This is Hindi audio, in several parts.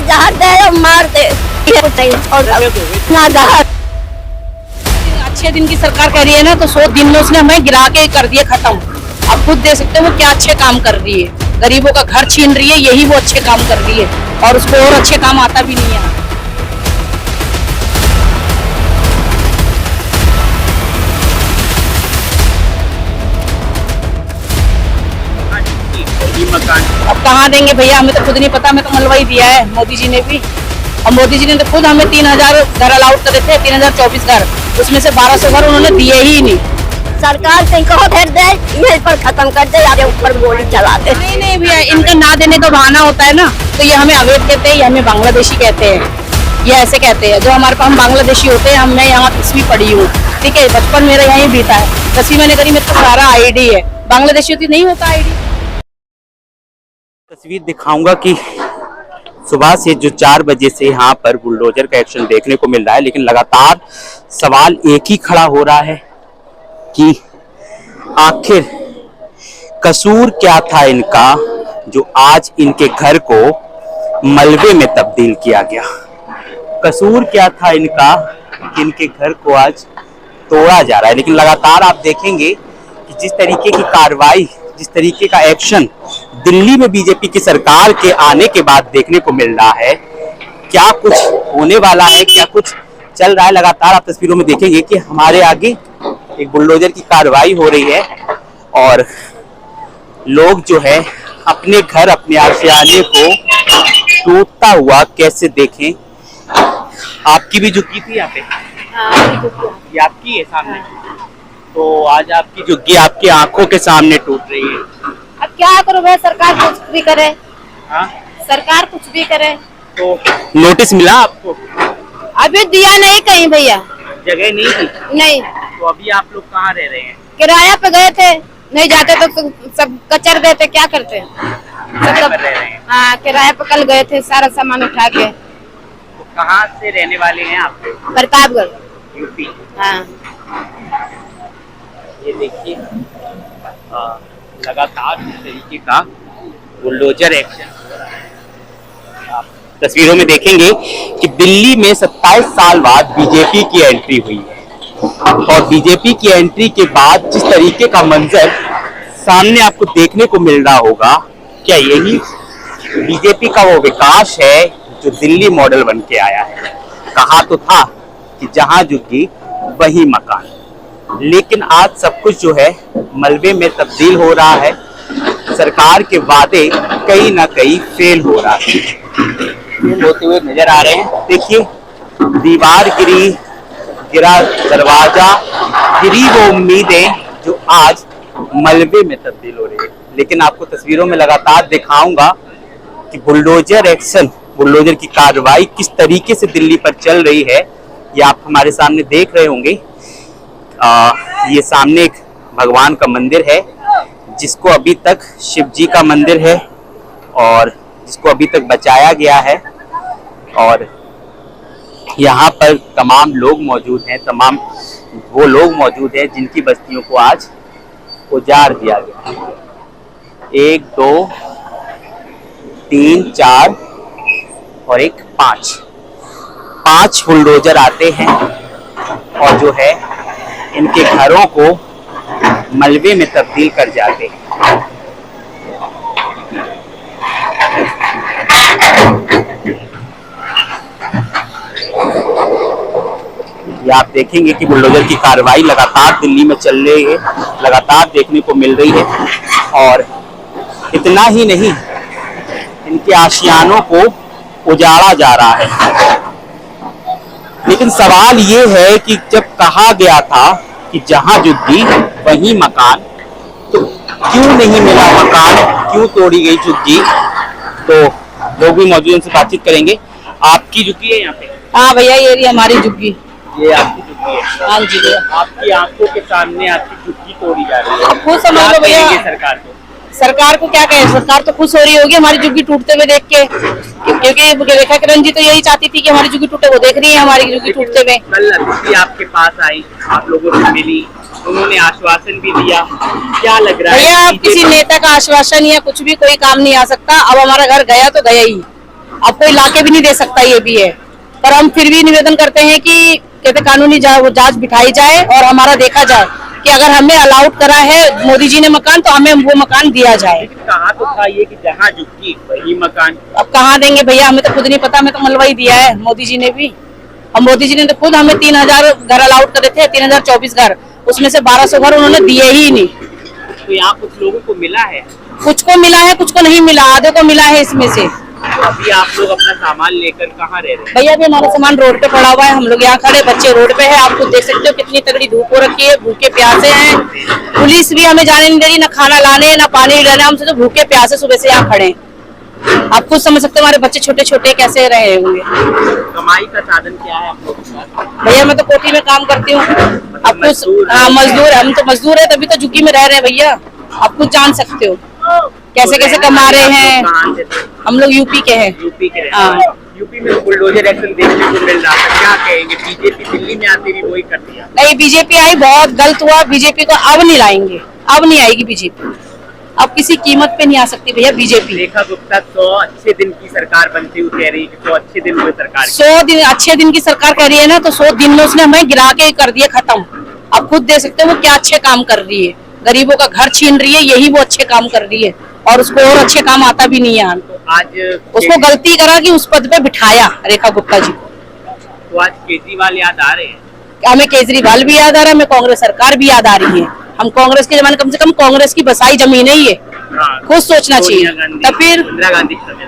जहर दे या मार दे, ना जहर। अच्छे दिन की सरकार कह रही है ना, तो 100 दिन में उसने हमें गिरा के कर दिया खत्म। अब खुद देख सकते हो वो क्या अच्छे काम कर रही है, गरीबों का घर छीन रही है, यही वो अच्छे काम कर रही है, और उसको और अच्छे काम आता भी नहीं है। मकान अब कहाँ देंगे भैया, हमें तो खुद नहीं पता, हमें तो मलबा ही दिया है मोदी जी ने भी। और मोदी जी ने तो खुद हमें 3000 घर अलाउड करे थे, 3024 घर, उसमें से 1200 घर उन्होंने दिए ही नहीं। सरकार से कहो फिर दे, यहीं पर खत्म कर दे, या ऊपर गोली चला दे। नहीं भैया, इनका ना देने का बहाना होता है ना, तो ये हमें अवैध कहते हैं, ये हमें बांग्लादेशी कहते हैं, ये ऐसे कहते हैं। जो हमारे पास हम बांग्लादेशी होते हैं, मैं यहाँ 10वीं पढ़ी हूँ, ठीक है, बचपन मेरा यहीं बीता है, 10वीं मैंने करी, मेरे को सारा आईडी है, बांग्लादेशी होती नहीं होता आईडी। तस्वीर दिखाऊंगा कि सुबह से जो 4 बजे से यहाँ पर बुलडोजर का एक्शन देखने को मिल रहा है, लेकिन लगातार सवाल एक ही खड़ा हो रहा है कि आखिर कसूर क्या था इनका, जो आज इनके घर को मलबे में तब्दील किया गया। कसूर क्या था इनका कि इनके घर को आज तोड़ा जा रहा है। लेकिन लगातार आप देखेंगे कि जिस तरीके की कार्रवाई, जिस तरीके का एक्शन दिल्ली में बीजेपी की सरकार के आने के बाद देखने को मिल रहा है, क्या कुछ होने वाला है, क्या कुछ चल रहा है, लगातार आप तस्वीरों में देखेंगे कि हमारे आगे एक बुलडोजर की कार्रवाई हो रही है और लोग जो है अपने घर, अपने आशियाने को टूटता हुआ कैसे देखें। आपकी भी झुग्गी थी यहाँ पे? ये आपकी है सामने, तो आज आपकी झुग्गी आपकी आंखों के सामने टूट रही है। अब क्या करो भाई, सरकार कुछ भी करे। हाँ? सरकार कुछ भी करे। तो नोटिस मिला आपको? अभी दिया नहीं कहीं भैया, जगह नहीं थी? नहीं। तो अभी आप लोग कहाँ रह रहे हैं? किराया पे गए थे, नहीं जाते तो सब कचर देते, क्या करते किराए पर रह रहे हैं? हाँ, किराया पे कल गए थे, सारा सामान उठा के। तो कहाँ से रहने वाले हैं आप? प्रतापगढ़, यूपी। हाँ। ये देखिए लगातार इस तरीके का बुलडोजर एक्शन आप तस्वीरों में देखेंगे कि दिल्ली में 27 साल बाद बीजेपी की एंट्री हुई है, और बीजेपी की एंट्री के बाद जिस तरीके का मंजर सामने आपको देखने को मिल रहा होगा, क्या यही बीजेपी का वो विकास है जो दिल्ली मॉडल बन के आया है? कहा तो था कि जहां झुकी वही मकान, लेकिन आज सब कुछ जो है मलबे में तब्दील हो रहा है। सरकार के वादे कहीं ना कहीं फेल हो रहा है, फेल होते हुए नजर आ रहे हैं। देखिए, दीवार गिरी, गिरा दरवाजा, गिरी वो उम्मीदें जो आज मलबे में तब्दील हो रही है। लेकिन आपको तस्वीरों में लगातार दिखाऊंगा कि बुलडोजर एक्शन, बुलडोजर की कार्रवाई किस तरीके से दिल्ली पर चल रही है, ये आप हमारे सामने देख रहे होंगे। ये सामने एक भगवान का मंदिर है, जिसको अभी तक शिव जी का मंदिर है और जिसको अभी तक बचाया गया है, और यहाँ पर तमाम लोग मौजूद हैं, तमाम वो लोग मौजूद हैं जिनकी बस्तियों को आज उजाड़ दिया गया। 1 2 3 4 और एक 5 बुलडोजर आते हैं और जो है इनके घरों को मलबे में तब्दील कर जाते हैं। ये आप देखेंगे कि बुलडोजर की कार्रवाई लगातार दिल्ली में चल रही है, लगातार देखने को मिल रही है, और इतना ही नहीं, इनके आशियानों को उजाड़ा जा रहा है। लेकिन सवाल ये है कि जब कहा गया था कि जहां झुग्गी वही मकान, तो क्यों नहीं मिला मकान, क्यों तोड़ी गई झुग्गी? तो लोग भी मौजूद, उनसे बातचीत करेंगे। आपकी झुग्गी है यहाँ पे? हाँ भैया, ये हमारी झुग्गी। ये आपकी झुग्गी है? हाँ जी भैया। आपकी आंखों के सामने आपकी झुग्गी तोड़ी जा रही है, खुद समझ लो भैया। सरकार को, सरकार को क्या कहे, सरकार तो खुश हो रही होगी हमारी झुग्गी टूटते हुए देख के, क्योंकि रेखा किरण जी तो यही चाहती थी कि हमारी झुग्गी टूटे, वो देख रही है हमारी झुग्गी टूटते हुए। कल अतिथि आपके पास आई, आप लोगों से मिली, उन्होंने आश्वासन भी दिया, क्या लग रहा है? भैया, अब किसी नेता का आश्वासन या कुछ भी कोई काम नहीं आ सकता। अब हमारा घर गया तो गया ही, अब कोई लाके भी नहीं दे सकता, ये भी है। पर हम फिर भी निवेदन करते हैं कि कहते कानूनी जांच बिठाई जाए और हमारा देखा जाए कि अगर हमें अलाउड करा है मोदी जी ने मकान तो हमें वो मकान दिया जाए। कहा तो था ये कि जहाँ झुकी वही मकान। अब कहाँ देंगे भैया, हमें तो खुद नहीं पता, हमें तो मलबा ही दिया है मोदी जी ने भी। अब मोदी जी ने तो खुद हमें 3000 घर अलाउड करे थे, 3024 घर, उसमें से 1200 घर उन्होंने दिए ही नहीं। तो यहाँ कुछ लोगों को मिला है, कुछ को मिला है, कुछ को नहीं मिला, आधे को मिला है इसमें से। तो अभी आप लोग अपना सामान लेकर कहाँ रह रहे हैं? भैया अभी हमारा सामान रोड पे पड़ा हुआ है, हम लोग यहाँ खड़े, बच्चे रोड पे है, आप खुद देख सकते हो कितनी तगड़ी धूप हो रखी है, भूखे प्यासे हैं। पुलिस भी हमें जाने नहीं दे रही, ना खाना लाने ना पानी लाने, हमसे तो भूखे प्यासे सुबह से यहाँ खड़े हैं। आप खुद समझ सकते हो हमारे बच्चे छोटे छोटे कैसे रहे होंगे। कमाई का साधन क्या है आप लोगों के पास? भैया मैं तो कोठी में काम करती हूँ। आप कुछ मजदूर, हम तो मजदूर है, तभी तो झुग्गी में रह रहे हैं भैया। आप कुछ जान सकते हो कैसे कैसे कमा रहे हैं। हम लोग यूपी के हैं। यूपी के यूपी में बुलडोजर एक्शन देखने को मिल रहा था, क्या कहेंगे? बीजेपी दिल्ली में आती रही, वही कर दिया। नहीं, बीजेपी आई, बहुत गलत हुआ। बीजेपी को अब नहीं लाएंगे, अब नहीं आएगी बीजेपी, अब किसी कीमत पे नहीं आ सकती भैया बीजेपी। रेखा गुप्ता 100 अच्छे दिन की सरकार बनती हुई कह रही है, 100 अच्छे दिन हुए सरकार। 100 दिन अच्छे दिन की सरकार कह रही है ना, तो 100 दिन में उसने हमें गिरा के कर दिया खत्म। आप खुद देख सकते हो वो क्या अच्छे काम कर रही है, गरीबों का घर छीन रही है, यही वो अच्छे काम कर रही है। और उसको और अच्छे काम आता भी नहीं है। तो आज उसको गलती करा कि उस पद पे बिठाया रेखा गुप्ता जी को। तो आज केजरीवाल याद आ रहे हैं। हमें केजरीवाल भी याद आ रहा है, हमें कांग्रेस सरकार भी याद आ रही है। हम कांग्रेस के जमाने, कम से कम कांग्रेस की बसाई जमीन है ये, खुद सोचना चाहिए। तब फिर इंदिरा गांधी के समय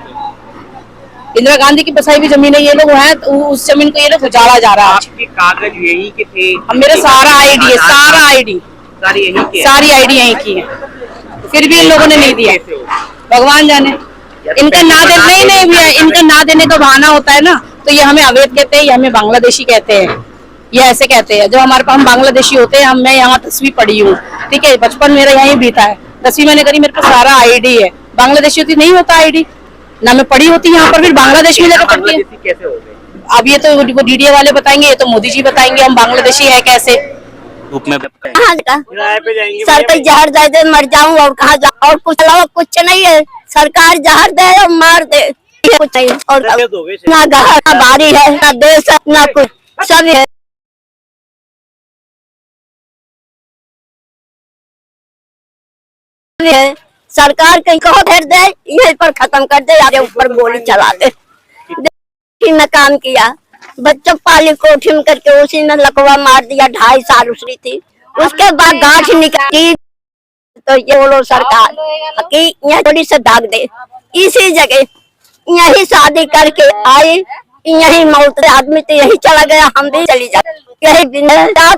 इंदिरा गांधी की बसाई भी जमीन है, ये लोग हैं उस जमीन को ये लोग उजाड़ा जा रहा है। आपके कागज यही के थे? अब मेरा सारा आईडी है, सारा आईडी, सारी यही के, सारी आईडी यहीं की है, फिर भी इन लोगों ने नहीं दिया। भगवान जाने, इनका ना दे नहीं भैया, इनका ना देने का बहाना होता है ना, तो ये हमें अवैध कहते हैं, ये हमें बांग्लादेशी कहते हैं, ये ऐसे कहते हैं। जो हमारे पास हम बांग्लादेशी होते हैं, मैं यहाँ 10वीं पढ़ी हूँ, ठीक है, बचपन मेरा यहीं बीता है, 10वीं मैंने करी, मेरे पास सारा आईडी है। बांग्लादेशी होती नहीं होता आईडी, ना मैं पढ़ी होती यहाँ पर, फिर बांग्लादेश में जाकर पढ़ती है। कैसे हो गए? अब ये तो वो डीडीए वाले बताएंगे, ये तो मोदी जी बताएंगे हम बांग्लादेशी है कैसे। धूप में कहाँ सर पे जहर दे दे मर जाऊं, और कहाँ जाऊं, और कुछ अलावा कुछ नहीं है। सरकार जहर दे और मार दे, कुछ नहीं। और ना घर ना बारी है, ना देश है, ना कुछ, सब है। सरकार कहीं कहो फेर दे, यहीं पर खत्म कर दे, या ऊपर गोली चला दे। ने काम किया, बच्चों पाली कोठी में करके उसी ने लकवा मार दिया, 2.5 साल उसकी थी, उसके बाद गांठ निकली। तो ये बोलो सरकार कि यहाँ थोड़ी से दाग दे, इसी जगह यही शादी करके आई, यही मौत, आदमी तो यही चला गया, हम भी चली जाए, यही दिन रात